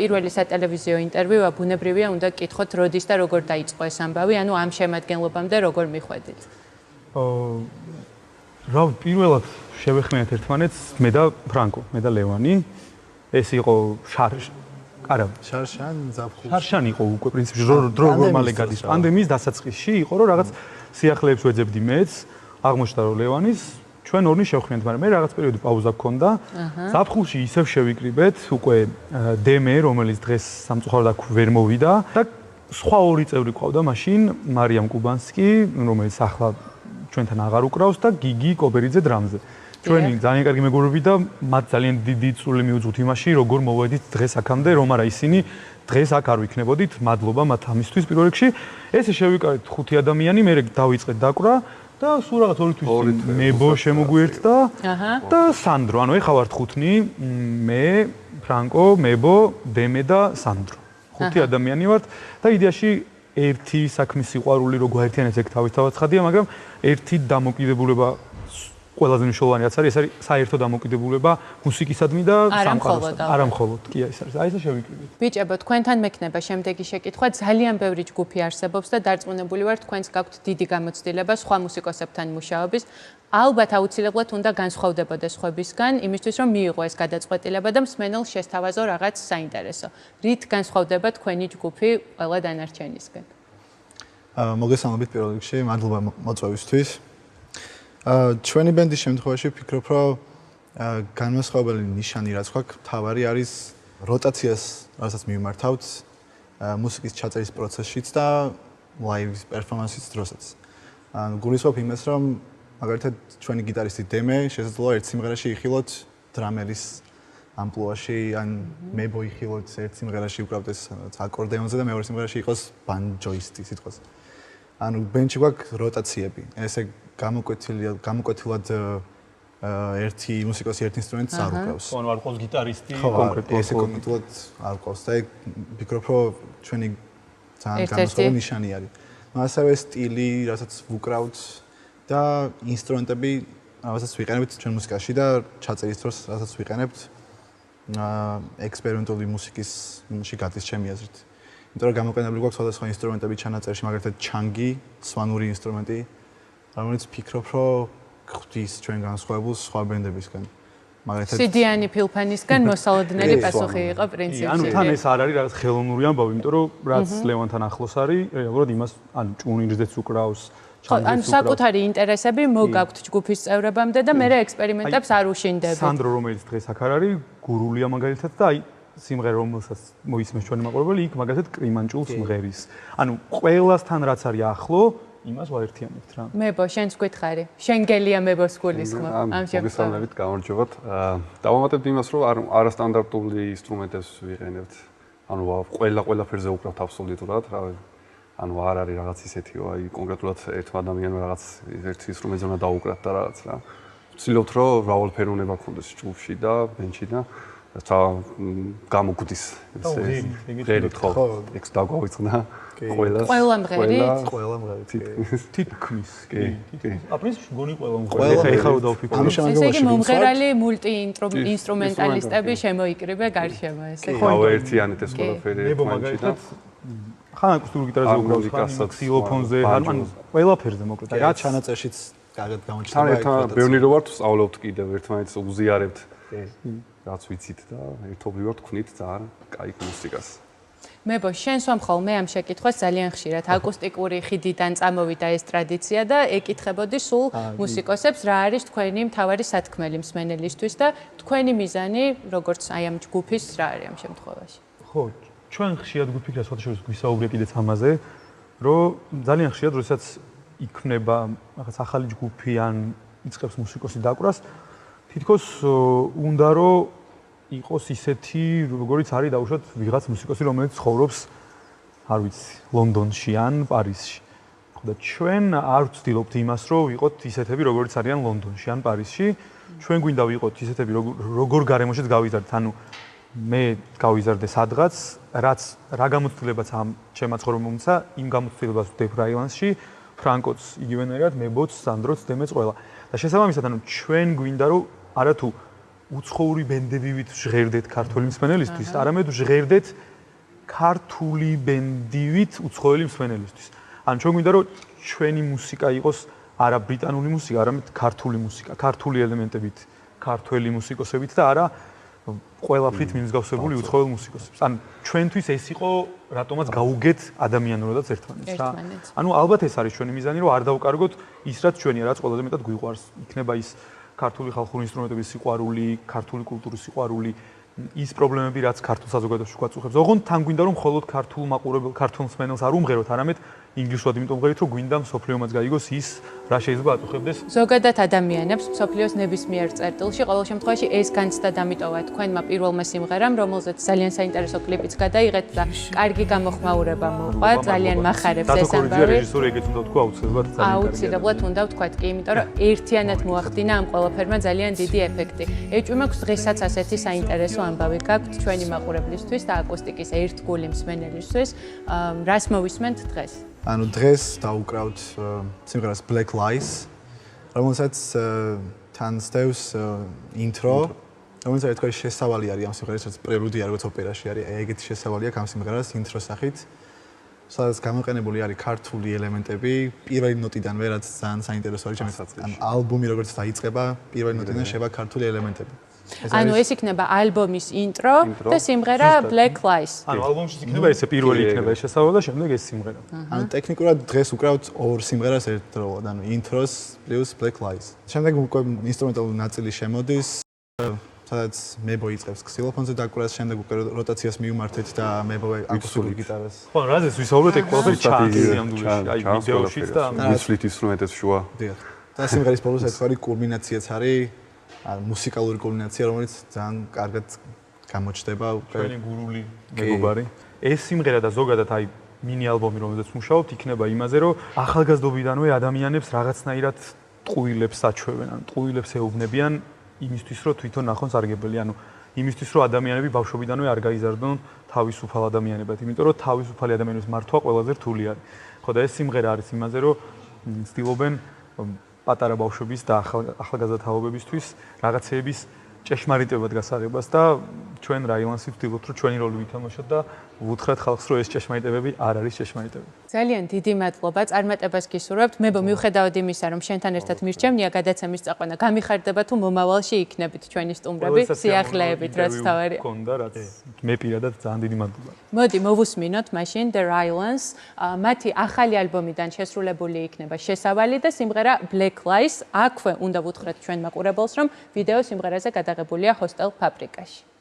პირველი სატელევიზიო ინტერვიუა, ბუნებრივია უნდა გკითხოთ როდის და როგორ დაიწყო ეს ამბავი, ანუ ამ შემადგენლობამდე როგორ მიხვედით? რა პირველად შევეხმიანეთ ერთმანეთს მე და ფრანკო, მე და ლევანი. ეს იყო შარშან იყო უკვე პრინციპში როგორ მალე გადის პანდემიის დასაწყისში იყო რომ რაღაც სიახლეებს ვეძებდი მეც აღმოჩნდა რომ ლევანის ჩვენ ორნი შევხმიანეთ მაგრამ მე რაღაც პერიოდი პაუზა გქონდა ზაფხულში ისევ შევიკრიბეთ უკვე დემე რომელიც დღეს სამწუხაროდ აქ ვერ მოვიდა და სხვა ორი წევრი ყავდა მაშინ მარიამ კუბანსკი რომელიც ახლა ჩვენთან აღარ უკრავს და გიგი კობერიძე დრამზე ჩვენი ძალიან კარგი მეგობრები და მათ ძალიან დიდი წვლილი მიუძღოთ იმაში, როგორ მოვედით დღეს აქამდე, რომ არა ისინი დღეს აქ არ ვიქნებოდით. მადლობა მათ ამისთვის პირველ რიგში. ესე შევიკარეთ 5 ადამიანი, მე დავიწყეთ დაკვრა და სულ რაღაც ორი თვის მებო შემოგვიერთდა და სანდრო. ანუ ეხა ვართ 5-ნი, მე, ფრანკო, მებო, დემე და სანდრო. 5 ადამიანი ვართ და იდეაში ერთი საქმის სიყვარული რო გვაერთიანებს ეგ თავისთავად ხადია, მაგრამ ერთი დამოკიდებულება ყველაზე მნიშვნელოვანი რაც არის, ეს არის საერთო დამოკიდებულება მუსიკისადმი და სამყაროსადმი. არა მხოლოდ, კი ეს არის. აი ესე შევიკრიბეთ. ბიჭებო, თქვენთან მექნება შემდეგი შეკითხვა. ძალიან ბევრი ჯგუფი არსებობს და დარწმუნებული ვარ, თქვენს გაქვთ დიდი გამოცდილება სხვა მუსიკოსებთან მუშაობის. ალბათ აუცილებლად უნდა განსხვავდებოდეს სხვებისგან, იმისთვის რომ მიიღო ეს გადაწყვეტილება და მსმენელს შესთავაზო რაღაც საინტერესო. რით განსხვავდება თქვენი ჯგუფი ყველა დანარჩენისგან? მოგესალმებით პირველ რიგში, მადლობა მოწვევისთვის. ჩვენი ბენდის შემთხვევაში ვფიქრობ, რომ განმასხვავებელი ნიშანი რაც გვაქვს, თავარი არის როტაციას, რასაც მივმართავთ მუსიკის ჩაწერის პროცესშიც და ლაივის პერფორმანსის დროსაც. გულისხმობ იმას, რომ მაგალითად ჩვენი გიტარისტი დემე შესაძლოა ერთ სიმღერაში იხილოთ დრამერის ამპლუაში, ან მებო იხილოთ ერთ სიმღერაში უკრავდეს აკორდეონზე და მეორე სიმღერაში იყოს ბანჯოისტი სიტყვაზე. ანუ ბენდში გვაქვს როტაციები. ესე გამოკვეთილად ერთი მუსიკოსი ერთ ინსტრუმენტს არ უკრავს. ანუ არ ყავს გიტარისტი კონკრეტულად. ესე კონკრეტულად არ ყავს და ეგ ვფიქრობ, რომ ჩვენი ძალიან განსხვავებული ნიშანი არის. ასევე სტილი, რასაც ვუკრავთ და ინსტრუმენტები, რასაც ვიყენებთ ჩვენ მუსიკაში და ჩაწერის დროს, რასაც ვიყენებთ ექსპერიმენტული მუსიკის იმაში გადის ჩემი აზრით. იმიტომ რომ გამოყენებული გვაქვს სხვადასხვა ინსტრუმენტები ჩანაწერში, მაგალითად ჩანგი, სვანური ინსტრუმენტი, რომელიც ვფიქრობ, რომ ხვდის ჩვენ განსხვავებულს სხვა ბენდებისგან. მაგალითად სიდიანი ფილფანისგან მოსალოდნელი პასუხი იყო პრინციპში. ანუ თან ეს არ არის რაღაც ხელოვნური ამბავი, იმიტომ რომ რაც ლევანთან ახლოს არის, რეალურად იმას ანუ ჭუნინზეც უკრავს, ჩანგეც უკრავს. ანუ საკუთარი ინტერესები მოგაქვთ ჯგუფის წევრებამდე და მე ექსპერიმენტებს არ უშინდებით. სანდრო რომელიც დღეს აქ არ არის, გურულია მაგალითად და აი სიმღერა რომელსაც მოისმენს ჩვენი მაყურებელი, იქ მაგალითად კრიმანჭულს მღერის. ანუ ყველასთან რაც არის ახლო იმას ვაერთიანებთ რა. მებო, შენს გვითხარი. შენ გელია მებოს გულისხმობ ამ შემთხვევაში. მოგესალმებით, გამარჯობათ. დავამატებთ იმას, რომ არასტანდარტული ინსტრუმენტებს ვიყენებთ. ანუ ყველაფერზე უკრავთ აბსოლუტურად, რა. ანუ არ არის რაღაც ისეთიო, აი კონკრეტულად ერთმა ადამიანმა რაღაც ერთ ინსტრუმენტზე უნდა დაუკრათ და რაღაც რა. ვცდილობთ, რომ მრავალფეროვნება გქონდეს ჯგუფში და ბენდში და და გამოგვდის ესე ღერით ხო ეგ დაგვაიწყნა ყველა მღერით თითქმის კი აპრინციპში გონი ყველა მღერით ეხა დავფიქრე ესე იგი მომღერალი მულტი ინსტრუმენტალისტები შემოიკრიბე გარშემო ესე ხო ერთიანეთ ეს ყველაფერი ერთმანეთში ხან აკუსტიკური გიტარაზე უკრავს ხან ქსილოფონზე ანუ ყველაფერზე მოკლედ რა ჩანაწერშიც კარგად გამოჩნდება ეს ბევრი რო ვართ ვსწავლობთ კიდევ ერთმანეთს უზიარებთ რაც ვიცით და ერთობლივად ვქნით ძალიან კაი მუსიკას. მებო, შენს მომხოლმე ამ შეკითხვას ძალიან ხშირად აკუსტიკური ხიდიდან წამოვიდა ეს ტრადიცია და ეკითხებოდი სულ მუსიკოსებს რა არის თქვენი მთავარი სათქმელი მსმენელისთვის და თქვენი მიზანი როგორც აი ამ ჯგუფის რა არის ამ შემთხვევაში. ხო, ჩვენ ხშირად გვიფიქრეთ სხვადასხვა გვისაუბრია კიდეც ამაზე, რომ ძალიან ხშირად როდესაც იქმნება რაღაც ახალი ჯგუფი ან იწყებს მუსიკოსი დაკვრას თითქოს უნდა რომ იყოს ისეთი, როგორიც არის დაუშვათ ვიღაც მუსიკოსი, რომელიც ცხოვრობს, არ ვიცი, ლონდონში ან პარიზში. ხო და ჩვენ არ ვცდილობთ იმას, რომ ვიყოთ ისეთები, როგორიც არიან ლონდონში ან პარიზში. ჩვენ გვინდა ვიყოთ ისეთები, როგორ გარემოშიც გავიზარდეთ. ანუ მე გავიზარდე სადღაც, რა გამოცდილებაც ამ ჩემმა ცხოვრებამსა, იმ გამოცდილებას ვდებ რაილანსში, ფრანკოც იგივენაირად, მებოც, სანდროც, დემეც ყველა. და შესაბამისად, ანუ ჩვენ გვინდა რომ არათუ უცხოური ბენდებივით ჟღერდეთ ქართული მსმენელისთვის, არამედ ჟღერდეთ ქართული ბენდივით უცხოელი მსმენელისთვის. ან ჩვენ გვინდა რომ ჩვენი მუსიკა იყოს არა ბრიტანული მუსიკა, არამედ ქართული მუსიკა, ქართული ელემენტებით, ქართველი მუსიკოსებით და არა ყველაფრით მიმსგავსებული უცხოელ მუსიკოსებს. ან ჩვენთვის ეს იყო რატომაც გაუგეთ ადამიანურადაც ერთმანეთს რა. ანუ ალბათ ეს არის ჩვენი მიზანი, რომ არ დავკარგოთ ის რაც ჩვენია, რაც ყველაზე მეტად გვიყვარს. იქნება ის ქართული ხალხური ინსტრუმენტების სიყვარული, ქართული კულტურის სიყვარული, ის პრობლემები, რაც ქართულ საზოგადოებაში გვაწუხებს. ოღონდ თან გვინდა რომ მხოლოდ ქართულ მაყურებელ, ქართულ მსმენელს არ უმღეროთ, არამედ ინგლისურად, იმიტომ ვღერით, რომ გვინდა მსოფლიომაც გაიგოს ის, რა შეიძლება აწუხებდეს. ზოგადად ადამიანებს მსოფლიოს ნებისმიერ წერტილში ყოველ შემთხვევაში ეს განცდა დამიტოვა თქვენმა პირველმა სიმღერამ, რომელზეც ძალიან საინტერესო კლიპიც გადაიღეთ და კარგი გამოხმაურება მოყვა, ძალიან მახარებს ეს ამბავი. რეჟისორი ეგეც უნდა თქვა აუცილებლად ძალიან კარგი. აუცილებლად უნდა ვთქვათ კი, იმიტომ რომ ერთიანად მოახდინა ამ ყველაფერმა ძალიან დიდი ეფექტი. ეჭვი მაქვს დღესაც ასეთი საინტერესო ამბავი გაქვთ ჩვენი მაყურებლისთვის და აკუსტიკის ერთგული მსმენელისთვის. რას მოვისმენთ დღეს? ანუ დღეს დავუკრავთ სიმღერას Black Lies, რომელსაც თან სტევს ინტრო, რომელსაც თქვა შესავალი არის ამ სიმღერას, რაც პრელუდია როგორც ოპერაში არის, ეგეთი შესავალი აქვს ამ სიმღერას ინტროს სახით. სადაც გამოყენებული არის ქართული ელემენტები, პირველი ნოტიდანვე, რაც ძალიან საინტერესო არის ჩემთვის. ანუ ალბომი როგორც დაიწყება, პირველი ნოტიდან შევა ქართული ელემენტები. ანუ ეს იქნება ალბომის ინტრო და სიმღერა Black Lies. ანუ ალბომში იქნება ესე პირველი იქნება ეს შესავალი და შემდეგ ეს სიმღერა. ანუ ტექნიკურად დღეს უკრავთ ორ სიმღერას ერთდროულად, ანუ ინტროს პლუს Black Lies. შემდეგ უკვე ინსტრუმენტალური ნაწილი შემოდის, სადაც მებო იწყებს ქსილოფონზე დაკვრას, შემდეგ უკვე როტაციას მიუმართეთ და მებო აკუსტიკურ გიტარას. ხო, რაზეც ვისაუბრეთ, ეგ ყველაფერი ჩანს სიამდვილეში, აი ვიდეოშიც და მისვლით ინსტრუმენტებს შუა. დიახ. და სიმღერის ბოლოს ეს კულმინაციაც არის. მუსიკალური კულმინაცია, რომელიც ძალიან კარგად გამოჩნდება ჩვენი გურული მეგობარი. ეს სიმღერა და ზოგადად აი მინი ალბომი, რომელზეც მუშაობთ, იქნება იმაზე, რომ ახალგაზრდობიდანვე ადამიანებს რაღაცნაირად ტყუილებს აჩვევენ, ან ტყუილებს ეუბნებიან იმისთვის, რომ თვითონ ნახონ სარგებელი, ანუ იმისთვის, რომ ადამიანები ბავშვობიდანვე არ გაიზარდონ თავისუფალ ადამიანებად, იმიტომ რომ თავისუფალი ადამიანების მართვა ყველაზე რთული არის. ხო და ეს სიმღერა არის იმაზე, რომ ცდილობენ პატარა ბავშვების და ახალგაზრდა თაობებისთვის რაღაცეების ჭეშმარიტებად გასაღებას და ჩვენ Rylans-ი ვთქვით, რომ ჩვენი როლი ვითამაშოთ და ვუთხრათ ხალხს, რომ ეს ჭეშმარიტებები არ არის ჭეშმარიტებები. ძალიან დიდი მადლობა, წარმატებას გისურვებთ. მებო მიუხედავად იმისა, რომ შენთან ერთად მირჩევნია გადაცემის წაყვანა, გამიხარდება თუ მომავალში იქნებით ჩვენი სტუმრები, სიახლეებით, რაც თავარი. გქონდა, რაც მე პირადად ძალიან დიდი მადლობა. მოდი მოვუსმინოთ მაშინ The Rylans, მათი ახალი ალბომიდან შესრულებული იქნება შესავალი და სიმღერა Black Lies. აქვე უნდა ვუთხრათ ჩვენ მაყურებელს, რომ ვიდეო სიმღერაზე გადაღებულია ჰოსტელ ფაბრიკაში.